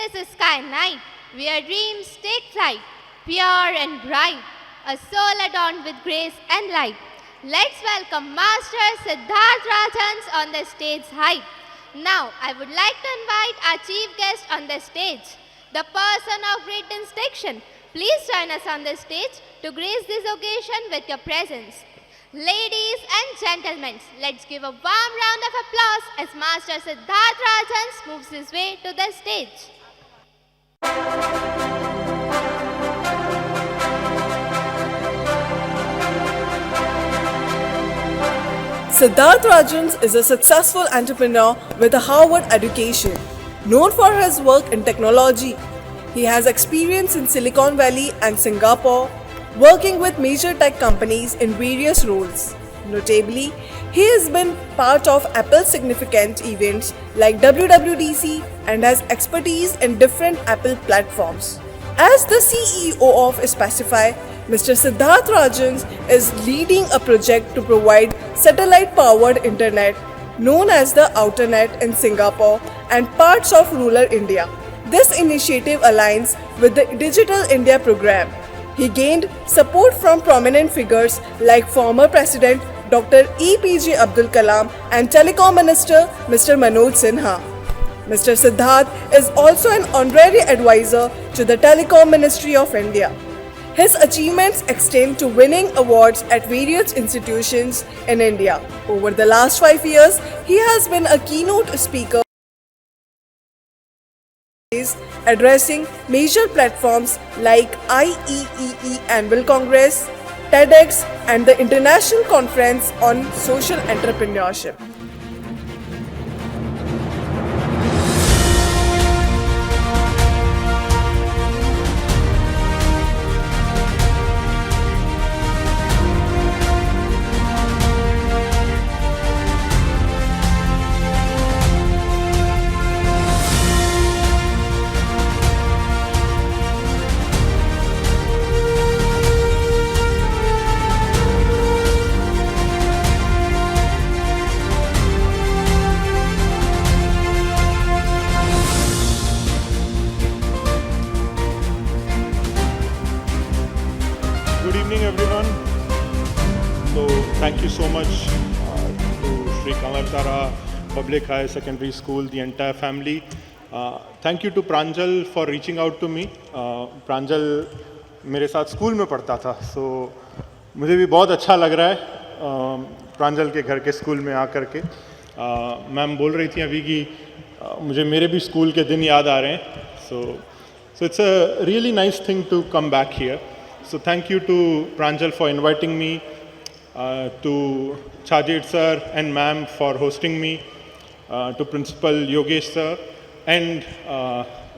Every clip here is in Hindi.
is a sky night, where dreams take flight, pure and bright, a soul adorned with grace and light. Let's welcome Master Siddharth Rajans on the stage height. Now, I would like to invite our chief guest on the stage, the person of great distinction. Please join us on the stage to grace this occasion with your presence. Ladies and gentlemen, let's give a warm round of applause as Master Siddharth Rajans moves his way to the stage. Siddharth Rajans is a successful entrepreneur with a Harvard education. Known for his work in technology, he has experience in Silicon Valley and Singapore, working with major tech companies in various roles. Notably, he has been part of Apple's significant events like WWDC and has expertise in different Apple platforms. As the CEO of Spacify, Mr. Siddharth Rajans is leading a project to provide satellite-powered internet known as the Outernet in Singapore and parts of rural India. This initiative aligns with the Digital India program. He gained support from prominent figures like former President Dr. APJ Abdul Kalam and Telecom Minister Mr. Manoj Sinha. Mr. Siddharth is also an honorary advisor to the Telecom Ministry of India. His achievements extend to winning awards at various institutions in India. Over the last 5 years, he has been a keynote speaker addressing major platforms like IEEE Annual Congress, TEDx, and the International Conference on Social Entrepreneurship. Good evening, everyone. So, thank you so much to Sri Kamartara Public Higher Secondary School, the entire family. Thank you to Pranjal for reaching out to me. Pranjal मेरे साथ स्कूल में पढ़ता था, so मुझे भी बहुत अच्छा लग रहा है प्रांजल के घर के स्कूल में आकर के. मैम बोल रही थी अभी कि मुझे मेरे भी स्कूल के दिन याद आ रहे हैं. So it's a really nice thing to come back here. So thank you to Pranjal for inviting me, to Chajit sir and ma'am for hosting me, to Principal Yogesh sir, and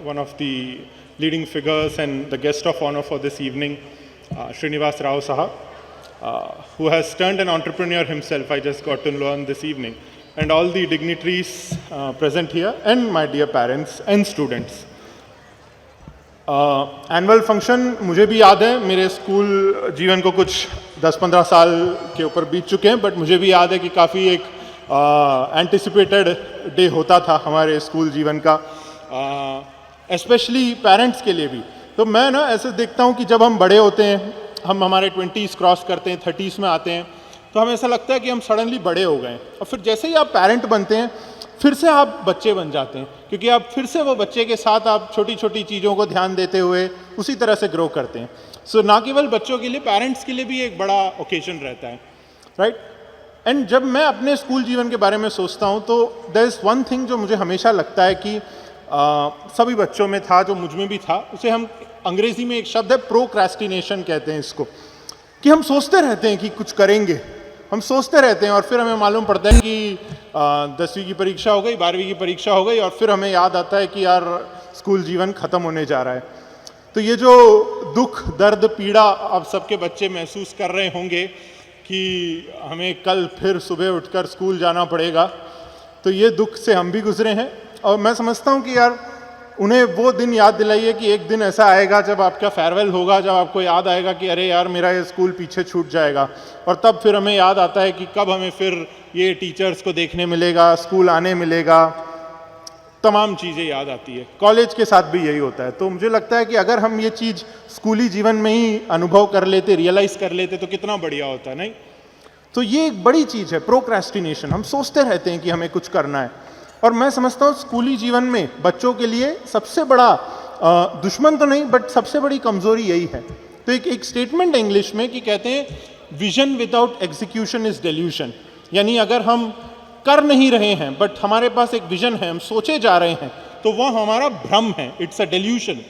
one of the leading figures and the guest of honor for this evening, Srinivas Rao sahab, who has turned an entrepreneur himself. I just got to learn this evening, and all the dignitaries present here, and my dear parents and students. Annual function मुझे भी याद है, मेरे स्कूल जीवन को कुछ 10-15 साल के ऊपर बीत चुके हैं, बट मुझे भी याद है कि काफ़ी एक एंटिसिपेटेड डे होता था हमारे स्कूल जीवन का, स्पेशली पेरेंट्स के लिए भी. तो मैं ना ऐसे देखता हूँ कि जब हम बड़े होते हैं, हम हमारे 20s क्रॉस करते हैं, 30s में आते हैं, तो हमें ऐसा लगता है कि हम सडनली बड़े हो गए. और फिर जैसे ही आप पेरेंट बनते हैं, फिर से आप बच्चे बन जाते हैं, क्योंकि आप फिर से वो बच्चे के साथ आप छोटी छोटी चीज़ों को ध्यान देते हुए उसी तरह से ग्रो करते हैं. सो ना केवल बच्चों के लिए, पेरेंट्स के लिए भी एक बड़ा ओकेजन रहता है, राइट. एंड जब मैं अपने स्कूल जीवन के बारे में सोचता हूँ, तो देयर इज़ वन थिंग जो मुझे हमेशा लगता है कि सभी बच्चों में था, जो मुझ में भी था. उसे हम अंग्रेज़ी में एक शब्द है प्रोक्रेस्टिनेशन कहते हैं इसको, कि हम सोचते रहते हैं कि कुछ करेंगे, हम सोचते रहते हैं, और फिर हमें मालूम पड़ता है कि 10वीं की परीक्षा हो गई, 12वीं की परीक्षा हो गई, और फिर हमें याद आता है कि यार स्कूल जीवन ख़त्म होने जा रहा है. तो ये जो दुख, दर्द, पीड़ा आप सबके बच्चे महसूस कर रहे होंगे कि हमें कल फिर सुबह उठकर स्कूल जाना पड़ेगा, तो ये दुख से हम भी गुजरे हैं. और मैं समझता हूँ कि यार उन्हें वो दिन याद दिलाइए कि एक दिन ऐसा आएगा जब आपका फेयरवेल होगा, जब आपको याद आएगा कि अरे यार मेरा ये स्कूल पीछे छूट जाएगा. और तब फिर हमें याद आता है कि कब हमें फिर ये टीचर्स को देखने मिलेगा, स्कूल आने मिलेगा. तमाम चीज़ें याद आती है। कॉलेज के साथ भी यही होता है। तो मुझे लगता है कि अगर हम ये चीज़ स्कूली जीवन में ही अनुभव कर लेते, रियलाइज़ कर लेते तो कितना बढ़िया होता, नहीं? तो ये एक बड़ी चीज़ है प्रोक्रेस्टिनेशन। हम सोचते रहते हैं कि हमें कुछ करना है, और मैं समझता हूँ स्कूली जीवन में बच्चों के लिए सबसे बड़ा दुश्मन तो नहीं बट सबसे बड़ी कमज़ोरी यही है। तो एक स्टेटमेंट है इंग्लिश में कि कहते हैं vision without execution is dilution, यानी अगर हम कर नहीं रहे हैं बट हमारे पास एक विजन है, हम सोचे जा रहे हैं, तो वह हमारा भ्रम है, इट्स अ डेल्यूशन।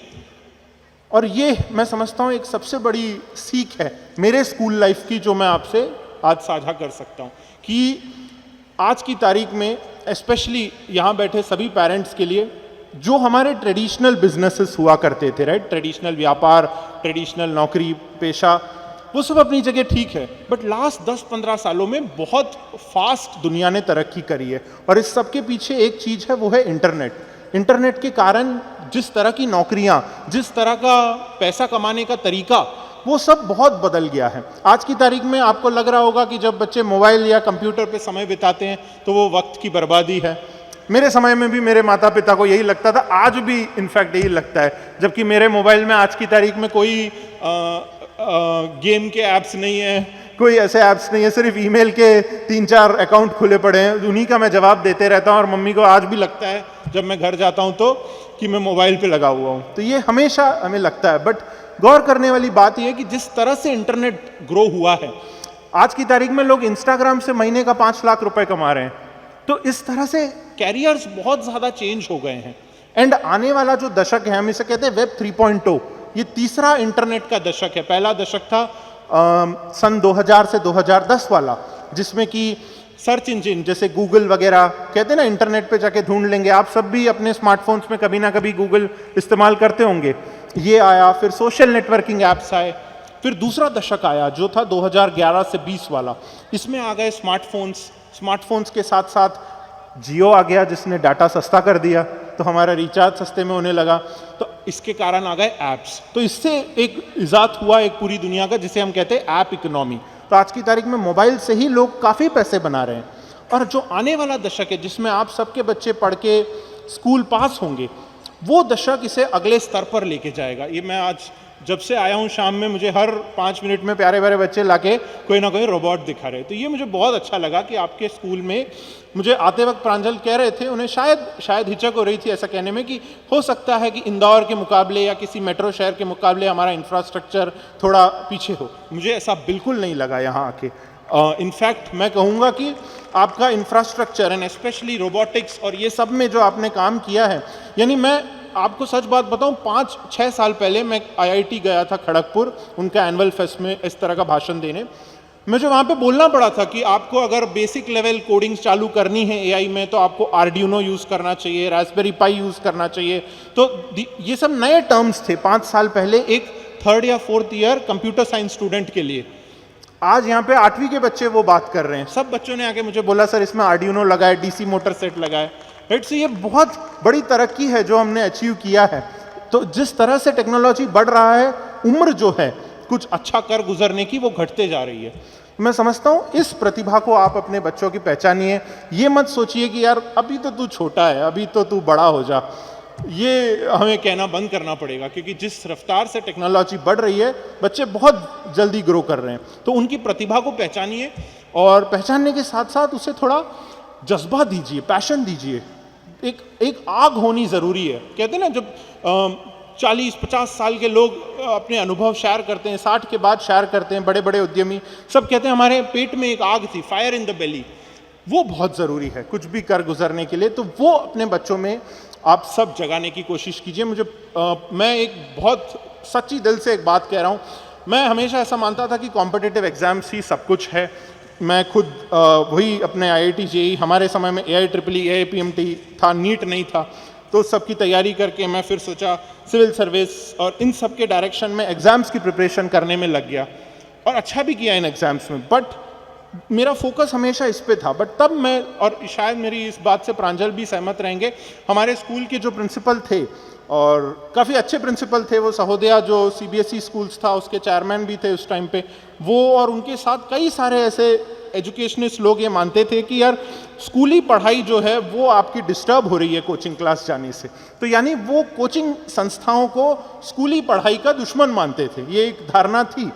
और ये मैं समझता हूँ एक सबसे बड़ी सीख है मेरे स्कूल लाइफ की, जो मैं आपसे आज साझा कर सकता हूँ कि आज की तारीख में स्पेशली यहाँ बैठे सभी पेरेंट्स के लिए, जो हमारे ट्रेडिशनल बिजनेसेस हुआ करते थे, राइट, ट्रेडिशनल व्यापार, ट्रेडिशनल नौकरी पेशा, वो सब अपनी जगह ठीक है, बट लास्ट 10-15 सालों में बहुत फास्ट दुनिया ने तरक्की करी है, और इस सब के पीछे एक चीज़ है, वो है इंटरनेट। इंटरनेट के कारण जिस तरह की नौकरियां, जिस तरह का पैसा कमाने का तरीका, वो सब बहुत बदल गया है। आज की तारीख में आपको लग रहा होगा कि जब बच्चे मोबाइल या कंप्यूटर पे समय बिताते हैं तो वो वक्त की बर्बादी है। मेरे समय में भी मेरे माता पिता को यही लगता था, आज भी इनफैक्ट यही लगता है, जबकि मेरे मोबाइल में आज की तारीख में कोई गेम के ऐप्स नहीं है, कोई ऐसे ऐप्स नहीं है, सिर्फ ईमेल के 3-4 अकाउंट खुले पड़े हैं, उन्हीं का मैं जवाब देते रहता हूँ, और मम्मी को आज भी लगता है जब मैं घर जाता हूँ तो कि मैं मोबाइल पे लगा हुआ हूँ। तो ये हमेशा हमें लगता है, बट गौर करने वाली बात यह है कि जिस तरह से इंटरनेट ग्रो हुआ है, आज की तारीख में लोग इंस्टाग्राम से महीने का 5 लाख रुपए कमा रहे हैं। तो इस तरह से कैरियर्स बहुत ज़्यादा चेंज हो गए हैं। एंड आने वाला जो दशक है, हम इसे कहते हैं वेब 3.0, ये तीसरा इंटरनेट का दशक है। पहला दशक था सन 2000 से 2010 वाला, जिसमें कि सर्च इंजिन जैसे गूगल वगैरह, कहते हैं ना इंटरनेट पे जाके ढूंढ लेंगे, आप सब भी अपने स्मार्टफोन्स में कभी ना कभी गूगल इस्तेमाल करते होंगे, ये आया। फिर सोशल नेटवर्किंग ऐप्स आए। फिर दूसरा दशक आया जो था 2011 से 20 वाला, इसमें आ गए स्मार्टफोन्स के साथ साथ जियो आ गया, जिसने डाटा सस्ता कर दिया, तो हमारा रिचार्ज सस्ते में होने लगा, तो इसके कारण आ गए ऐप्स। तो इससे एक इजाद हुआ एक पूरी दुनिया का, जिसे हम कहते हैं ऐप इकोनॉमी। तो आज की तारीख में मोबाइल से ही लोग काफ़ी पैसे बना रहे हैं। और जो आने वाला दशक है, जिसमें आप सबके बच्चे पढ़ के स्कूल पास होंगे, वो दशक इसे अगले स्तर पर लेके जाएगा। ये मैं आज जब से आया हूँ शाम में, मुझे हर 5 मिनट में प्यारे प्यारे बच्चे लाके कोई ना कोई रोबोट दिखा रहे। तो ये मुझे बहुत अच्छा लगा कि आपके स्कूल में, मुझे आते वक्त प्रांजल कह रहे थे, उन्हें शायद हिचक हो रही थी ऐसा कहने में कि हो सकता है कि इंदौर के मुकाबले या किसी मेट्रो शहर के मुकाबले हमारा इंफ्रास्ट्रक्चर थोड़ा पीछे हो। मुझे ऐसा बिल्कुल नहीं लगा यहाँ आके। इनफैक्ट मैं कहूँगा कि आपका इंफ्रास्ट्रक्चर एंड स्पेशली रोबोटिक्स और ये सब में जो आपने काम किया है, यानी मैं आपको सच बात बताऊं, 5-6 साल पहले मैं IIT गया था खड़गपुर, उनका एनुअल फेस्ट में इस तरह का भाषण देने। मुझे वहाँ पे बोलना पड़ा था कि आपको अगर बेसिक लेवल कोडिंग्स चालू करनी है AI में, तो आपको आर्डिनो यूज़ करना चाहिए, रास्पबेरी पाई यूज़ करना चाहिए। तो ये सब नए टर्म्स थे 5 साल पहले एक 3rd या 4th year computer science student के लिए। आज यहाँ पे 8वीं के बच्चे वो बात कर रहे हैं। सब बच्चों ने आके मुझे बोला, सर इसमें आर्डिनो लगा है, DC मोटर सेट लगा है, राइट। सो ये बहुत बड़ी तरक्की है जो हमने अचीव किया है। तो जिस तरह से टेक्नोलॉजी बढ़ रहा है, उम्र जो है कुछ अच्छा कर गुजरने की, वो घटते जा रही है। मैं समझता हूँ इस प्रतिभा को आप अपने बच्चों की पहचानिए। ये मत सोचिए कि यार अभी तो तू छोटा है, अभी तो तू बड़ा हो जा। ये हमें कहना बंद करना पड़ेगा, क्योंकि जिस रफ्तार से टेक्नोलॉजी बढ़ रही है, बच्चे बहुत जल्दी ग्रो कर रहे हैं। तो उनकी प्रतिभा को पहचानिए, और पहचानने के साथ साथ उसे थोड़ा जज्बा दीजिए, पैशन दीजिए। एक आग होनी ज़रूरी है। कहते हैं ना, जब 40-50 साल के लोग अपने अनुभव शेयर करते हैं, 60 के बाद शेयर करते हैं, बड़े बड़े उद्यमी सब कहते हैं हमारे पेट में एक आग थी, फायर इन द बेली। वो बहुत ज़रूरी है कुछ भी कर गुजरने के लिए। तो वो अपने बच्चों में आप सब जगाने की कोशिश कीजिए। मैं एक बहुत सच्ची दिल से एक बात कह रहा हूँ। मैं हमेशा ऐसा मानता था कि कॉम्पिटिटिव एग्जाम्स ही सब कुछ है। मैं खुद वही अपने IIT JEE, हमारे समय में AIEEE AIPMT था, नीट नहीं था, तो सबकी तैयारी करके मैं फिर सोचा सिविल सर्विस और इन सब के डायरेक्शन में एग्ज़ाम्स की प्रिपरेशन करने में लग गया, और अच्छा भी किया इन एग्ज़ाम्स में। बट मेरा फोकस हमेशा इस पे था। बट तब मैं, और शायद मेरी इस बात से प्रांजल भी सहमत रहेंगे, हमारे स्कूल के जो प्रिंसिपल थे, और काफ़ी अच्छे प्रिंसिपल थे, वो सहोदया जो CBSE स्कूल्स था उसके चेयरमैन भी थे उस टाइम पे, वो और उनके साथ कई सारे ऐसे एजुकेशनिस्ट लोग ये मानते थे कि यार स्कूली पढ़ाई जो है वो आपकी डिस्टर्ब हो रही है कोचिंग क्लास जाने से, तो यानी वो कोचिंग संस्थाओं को स्कूली पढ़ाई का दुश्मन मानते थे, ये एक धारणा थी।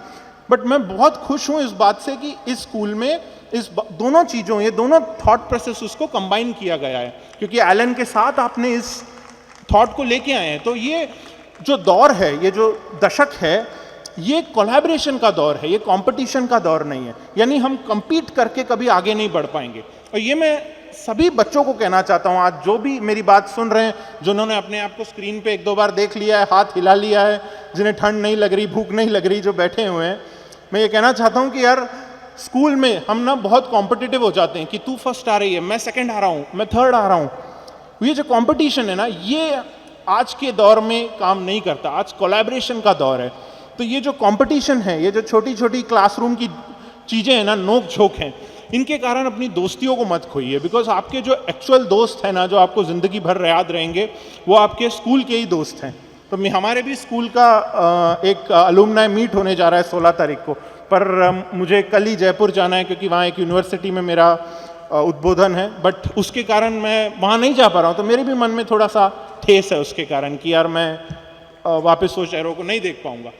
बट मैं बहुत खुश हूँ इस बात से कि इस स्कूल में दोनों चीज़ों, ये दोनों थॉट प्रोसेस उसको कंबाइन किया गया है, क्योंकि एलन के साथ आपने इस थॉट को लेके आए हैं। तो ये जो दौर है, ये जो दशक है, ये कोलैबोरेशन का दौर है, ये कंपटीशन का दौर नहीं है। यानी हम compete करके कभी आगे नहीं बढ़ पाएंगे। और ये मैं सभी बच्चों को कहना चाहता हूँ, आज जो भी मेरी बात सुन रहे हैं, जिन्होंने अपने आप को स्क्रीन पे 1-2 बार देख लिया है, हाथ हिला लिया है, जिन्हें ठंड नहीं लग रही, भूख नहीं लग रही, जो बैठे हुए हैं, मैं ये कहना चाहता हूँ कि यार स्कूल में हम ना बहुत कॉम्पिटिटिव हो जाते हैं कि तू फर्स्ट आ रही है, मैं सेकंड आ रहा हूँ, मैं थर्ड आ रहा हूँ। ये जो कंपटीशन है ना, ये आज के दौर में काम नहीं करता। आज कोलैबोरेशन का दौर है। तो ये जो कंपटीशन है, ये जो छोटी छोटी क्लासरूम की चीज़ें हैं ना, नोक झोंक हैं, इनके कारण अपनी दोस्तियों को मत खोइए। बिकॉज आपके जो एक्चुअल दोस्त हैं ना, जो आपको ज़िंदगी भर याद रहेंगे, वो आपके स्कूल के ही दोस्त हैं। तो हमारे भी स्कूल का एक अलुमनाई मीट होने जा रहा है 16 तारीख को, पर मुझे कल ही जयपुर जाना है क्योंकि वहाँ एक यूनिवर्सिटी में मेरा उद्बोधन है। बट उसके कारण मैं वहाँ नहीं जा पा रहा हूँ, तो मेरे भी मन में थोड़ा सा ठेस है उसके कारण कि यार मैं वापस वो शहरों को नहीं देख पाऊँगा।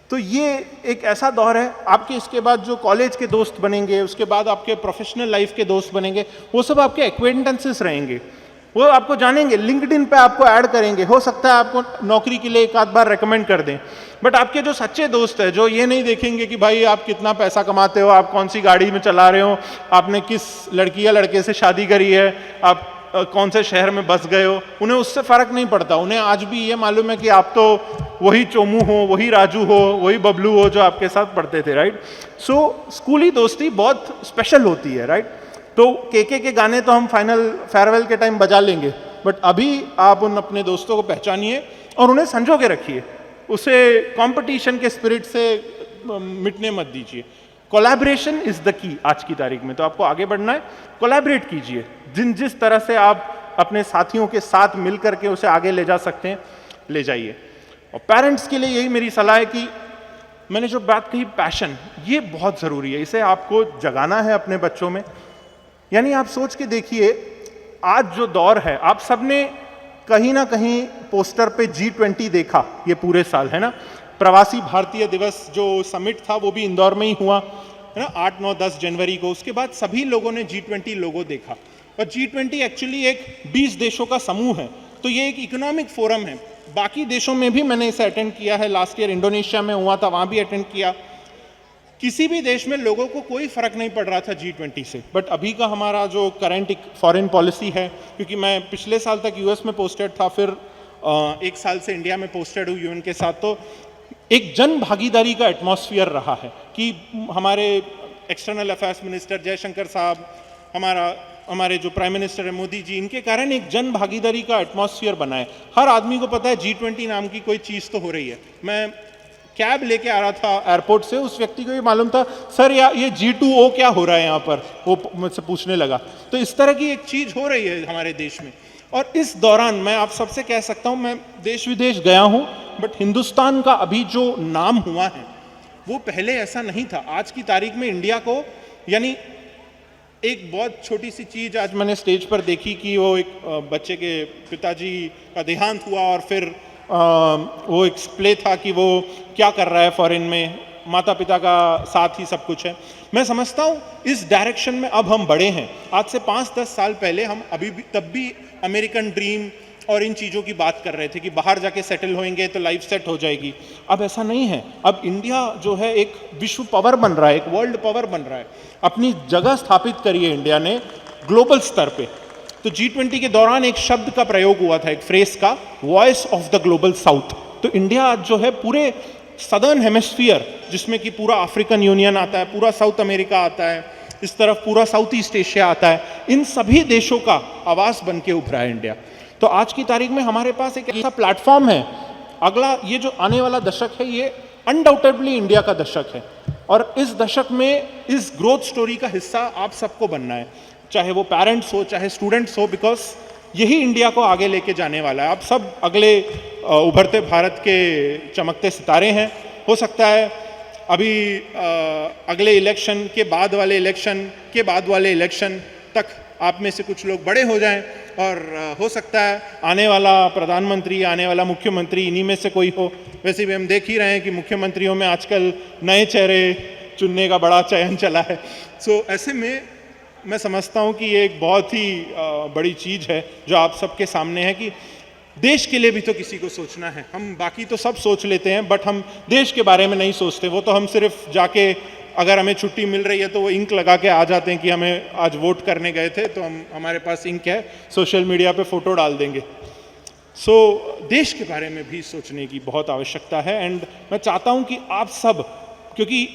तो ये एक ऐसा दौर है। आपके इसके बाद जो कॉलेज के दोस्त बनेंगे, उसके बाद आपके प्रोफेशनल लाइफ के दोस्त बनेंगे, वो सब आपके एक्वेंटेंसेस रहेंगे, वो आपको जानेंगे, लिंक्डइन पे आपको ऐड करेंगे, हो सकता है आपको नौकरी के लिए एक आध बार रेकमेंड कर दें। बट आपके जो सच्चे दोस्त हैं, जो ये नहीं देखेंगे कि भाई आप कितना पैसा कमाते हो, आप कौन सी गाड़ी में चला रहे हो, आपने किस लड़की या लड़के से शादी करी है, आप कौन से शहर में बस गए हो, उन्हें उससे फ़र्क नहीं पड़ता। उन्हें आज भी ये मालूम है कि आप तो वही चोमू हो, वही राजू हो, वही बबलू हो जो आपके साथ पढ़ते थे, राइट। सो स्कूली दोस्ती बहुत स्पेशल होती है, राइट। तो के गाने तो हम फाइनल फेयरवेल के टाइम बजा लेंगे, बट अभी आप उन अपने दोस्तों को पहचानिए और उन्हें संजो के रखिए, उसे कंपटीशन के स्पिरिट से मिटने मत दीजिए। कोलैबोरेशन इज द की आज की तारीख में। तो आपको आगे बढ़ना है, कोलैबोरेट कीजिए, जिस तरह से आप अपने साथियों के साथ मिल करके उसे आगे ले जा सकते हैं, ले जाइए। और पेरेंट्स के लिए यही मेरी सलाह है कि मैंने जो बात कही, पैशन, ये बहुत ज़रूरी है, इसे आपको जगाना है अपने बच्चों में। यानी आप सोच के देखिए, आज जो दौर है, आप सबने कहीं ना कहीं पोस्टर पे G20 देखा ये पूरे साल, है ना। प्रवासी भारतीय दिवस जो समिट था वो भी इंदौर में ही हुआ, है ना, 8, 9, 10 जनवरी को। उसके बाद सभी लोगों ने G20 लोगो देखा। और G20 एक्चुअली एक 20 देशों का समूह है, तो ये एक इकोनॉमिक फोरम है। बाकी देशों में भी मैंने इसे अटेंड किया है, लास्ट ईयर इंडोनेशिया में हुआ था, वहाँ भी अटेंड किया। किसी भी देश में लोगों को कोई फर्क नहीं पड़ रहा था G20 से। बट अभी का हमारा जो करंट फॉरेन पॉलिसी है, क्योंकि मैं पिछले साल तक यूएस में पोस्टेड था, फिर 1 साल से इंडिया में पोस्टेड हूँ यूएन के साथ, तो एक जन भागीदारी का एटमॉस्फेयर रहा है कि हमारे एक्सटर्नल अफेयर्स मिनिस्टर जयशंकर साहब, हमारे जो प्राइम मिनिस्टर है मोदी जी, इनके कारण एक जन भागीदारी का एटमॉस्फेयर बना है। हर आदमी को पता है G20 नाम की कोई चीज़ तो हो रही है। मैं कैब लेके आ रहा था एयरपोर्ट से, उस व्यक्ति को भी मालूम था, सर ये G2O क्या हो रहा है यहाँ पर, वो मुझसे पूछने लगा। तो इस तरह की एक चीज़ हो रही है हमारे देश में। और इस दौरान मैं आप सबसे कह सकता हूँ, मैं देश विदेश गया हूँ, बट हिंदुस्तान का अभी जो नाम हुआ है वो पहले ऐसा नहीं था। आज की तारीख में इंडिया को, यानी एक बहुत छोटी सी चीज़ आज मैंने स्टेज पर देखी कि वो एक बच्चे के पिताजी का देहांत हुआ और फिर वो एक प्ले था कि वो क्या कर रहा है फॉरेन में, माता पिता का साथ ही सब कुछ है। मैं समझता हूँ इस डायरेक्शन में अब हम बड़े हैं। आज से 5-10 साल पहले हम तब भी अमेरिकन ड्रीम और इन चीज़ों की बात कर रहे थे कि बाहर जाके सेटल होंगे तो लाइफ सेट हो जाएगी। अब ऐसा नहीं है। अब इंडिया जो है एक विश्व पावर बन रहा है, एक वर्ल्ड पावर बन रहा है। अपनी जगह स्थापित करी है इंडिया ने ग्लोबल स्तर पे। तो G20 के दौरान एक शब्द का प्रयोग हुआ था, एक फ्रेज का, voice of the global south. तो इंडिया आज जो है पूरे सदर्न हेमिस्फीयर, जिसमें कि पूरा अफ्रीकन यूनियन आता है, पूरा साउथ अमेरिका आता है, इस तरफ पूरा साउथ ईस्ट एशिया आता है, इन सभी देशों का आवास बन के उभरा है इंडिया। तो आज की तारीख में हमारे पास एक ऐसा प्लेटफॉर्म है। अगला ये जो आने वाला दशक है, ये अनडाउटेडली इंडिया का दशक है, और इस दशक में इस ग्रोथ स्टोरी का हिस्सा आप सबको बनना है, चाहे वो पेरेंट्स हो, चाहे स्टूडेंट्स हो, बिकॉज यही इंडिया को आगे लेके जाने वाला है। आप सब अगले उभरते भारत के चमकते सितारे हैं। हो सकता है अभी अगले इलेक्शन के बाद वाले इलेक्शन के बाद वाले इलेक्शन तक आप में से कुछ लोग बड़े हो जाएं और हो सकता है आने वाला प्रधानमंत्री, आने वाला मुख्यमंत्री इन्हीं में से कोई हो। वैसे भी हम देख ही रहे हैं कि मुख्यमंत्रियों में आजकल नए चेहरे चुनने का बड़ा चयन चला है। सो ऐसे में मैं समझता हूँ कि ये एक बहुत ही बड़ी चीज़ है जो आप सबके सामने है कि देश के लिए भी तो किसी को सोचना है। हम बाकी तो सब सोच लेते हैं बट हम देश के बारे में नहीं सोचते। वो तो हम सिर्फ जाके अगर हमें छुट्टी मिल रही है तो वो इंक लगा के आ जाते हैं कि हमें आज वोट करने गए थे तो हम हमारे पास इंक है, सोशल मीडिया पे फोटो डाल देंगे। सो देश के बारे में भी सोचने की बहुत आवश्यकता है। एंड मैं चाहता हूँ कि आप सब, क्योंकि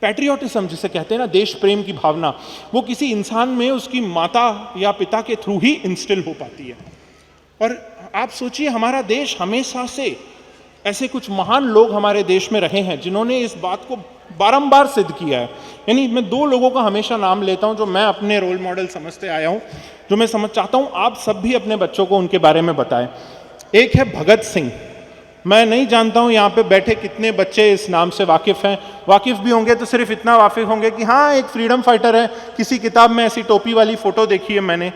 पैट्रियोटिज्म जिसे कहते हैं ना, देश प्रेम की भावना, वो किसी इंसान में उसकी माता या पिता के थ्रू ही इंस्टिल हो पाती है। और आप सोचिए हमारा देश हमेशा से ऐसे कुछ महान लोग हमारे देश में रहे हैं जिन्होंने इस बात को बारंबार सिद्ध किया है। यानी मैं दो लोगों का हमेशा नाम लेता हूं जो मैं अपने रोल मॉडल समझते आया हूं, जो मैं समझ चाहता हूं आप सब भी अपने बच्चों को उनके बारे में बताएं। एक है भगत सिंह। मैं नहीं जानता हूं यहाँ पे बैठे कितने बच्चे इस नाम से वाकिफ हैं। वाकिफ भी होंगे तो सिर्फ इतना वाकिफ होंगे कि हाँ एक फ्रीडम फाइटर है, किसी किताब में ऐसी टोपी वाली फोटो देखी है मैंने।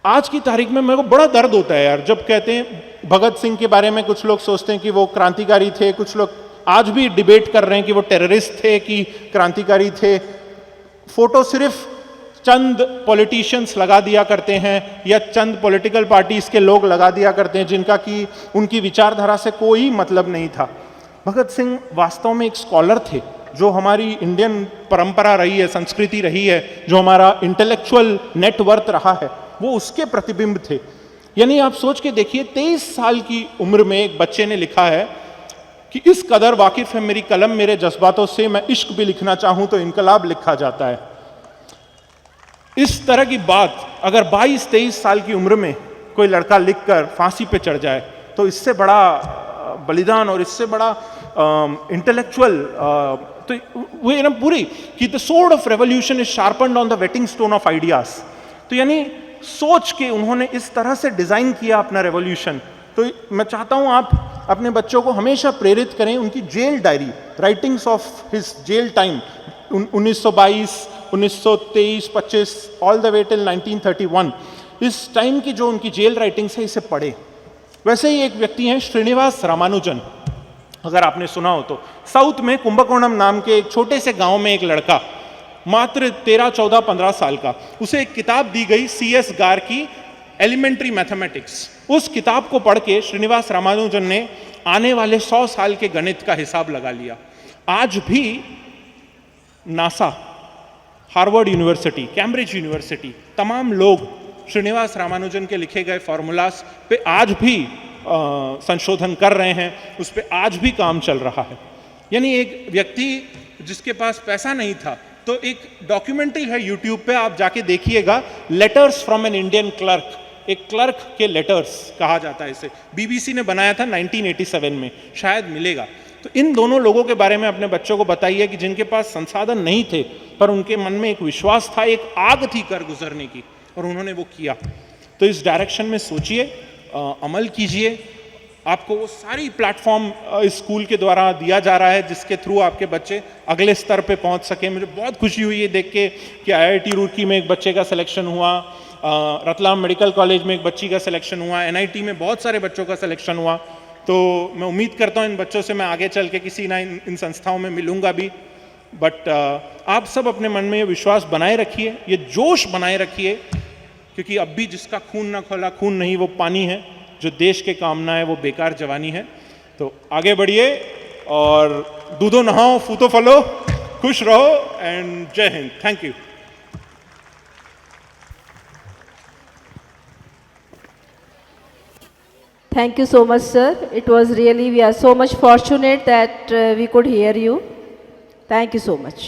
आज की तारीख में मेरे को बड़ा दर्द होता है यार जब कहते हैं भगत सिंह के बारे में, कुछ लोग सोचते हैं कि वो क्रांतिकारी थे, कुछ लोग आज भी डिबेट कर रहे हैं कि वो टेररिस्ट थे कि क्रांतिकारी थे। फोटो सिर्फ चंद पॉलिटिशियंस लगा दिया करते हैं या चंद पॉलिटिकल पार्टीज के लोग लगा दिया करते हैं जिनका कि उनकी विचारधारा से कोई मतलब नहीं था। भगत सिंह वास्तव में एक स्कॉलर थे, जो हमारी इंडियन परंपरा रही है, संस्कृति रही है, जो हमारा इंटेलेक्चुअल नेटवर्थ रहा है, वो उसके प्रतिबिंब थे। यानी आप सोच के देखिए 23 साल की उम्र में एक बच्चे ने लिखा है कि इस कदर वाकिफ है मेरी कलम मेरे जज्बातों से, मैं इश्क भी लिखना चाहूं तो इनकलाब लिखा जाता है। इस तरह की बात अगर 22-23 साल की उम्र में कोई लड़का लिखकर फांसी पे चढ़ जाए तो इससे बड़ा बलिदान और इससे बड़ा इंटेलेक्चुअल तो वो ना पूरी कि the sword of revolution is sharpened on the whetting stone of ideas. तो यानी सोच के उन्होंने इस तरह से डिजाइन किया अपना रेवोल्यूशन। तो मैं चाहता हूं आप अपने बच्चों को हमेशा प्रेरित करें। उनकी jail diary, writings of his jail time 1922, 1923, 25 all the way till 1931, इस टाइम की जो उनकी जेल राइटिंग्स है इसे पढ़े। वैसे ही एक व्यक्ति हैं श्रीनिवास रामानुजन, अगर आपने सुना हो तो। साउथ में कुंभकोणम नाम के एक छोटे से गांव में एक लड़का मात्र 13, 14, 15 साल का, उसे एक किताब दी गई CS गार की एलिमेंट्री मैथमेटिक्स। उस किताब को पढ़ के श्रीनिवास रामानुजन ने आने वाले 100 साल के गणित का हिसाब लगा लिया। आज भी NASA, Harvard university, Cambridge university, तमाम लोग श्रीनिवास रामानुजन के लिखे गए फॉर्मूलाज पे आज भी संशोधन कर रहे हैं, उस पे आज भी काम चल रहा है। यानी एक व्यक्ति जिसके पास पैसा नहीं था, तो एक डॉक्यूमेंट्री है यूट्यूब पे, आप जाके देखिएगा, letters from an Indian clerk. एक क्लर्क के लेटर्स कहा जाता है इसे, BBC ने बनाया था 1987 में, शायद मिलेगा। तो इन दोनों लोगों के बारे में अपने बच्चों को बताइए कि जिनके पास संसाधन नहीं थे पर उनके मन में एक विश्वास था, एक आग थी कर गुजरने की, और उन्होंने वो किया। तो इस डायरेक्शन में सोचिए, अमल कीजिए। आपको वो सारी प्लेटफॉर्म इस स्कूल के द्वारा दिया जा रहा है जिसके थ्रू आपके बच्चे अगले स्तर पे पहुंच सके। मुझे बहुत खुशी हुई है देख के कि IIT रुड़की में एक बच्चे का सिलेक्शन हुआ, रतलाम मेडिकल कॉलेज में एक बच्ची का सिलेक्शन हुआ, NIT में बहुत सारे बच्चों का सिलेक्शन हुआ। तो मैं उम्मीद करता हूँ इन बच्चों से मैं आगे चल के किसी ना इन संस्थाओं में मिलूंगा भी। बट आप सब अपने मन में ये विश्वास बनाए रखिए, ये जोश बनाए रखिए, क्योंकि अब भी जिसका खून ना खोला खून नहीं वो पानी है, जो देश के काम ना है वो बेकार जवानी है। तो आगे बढ़िए और दूधो नहाओ, फूतो फलो, खुश रहो एंड जय Hind. Thank you. Thank you so much, sir. It was really, we are so much fortunate that we could hear you. Thank you so much.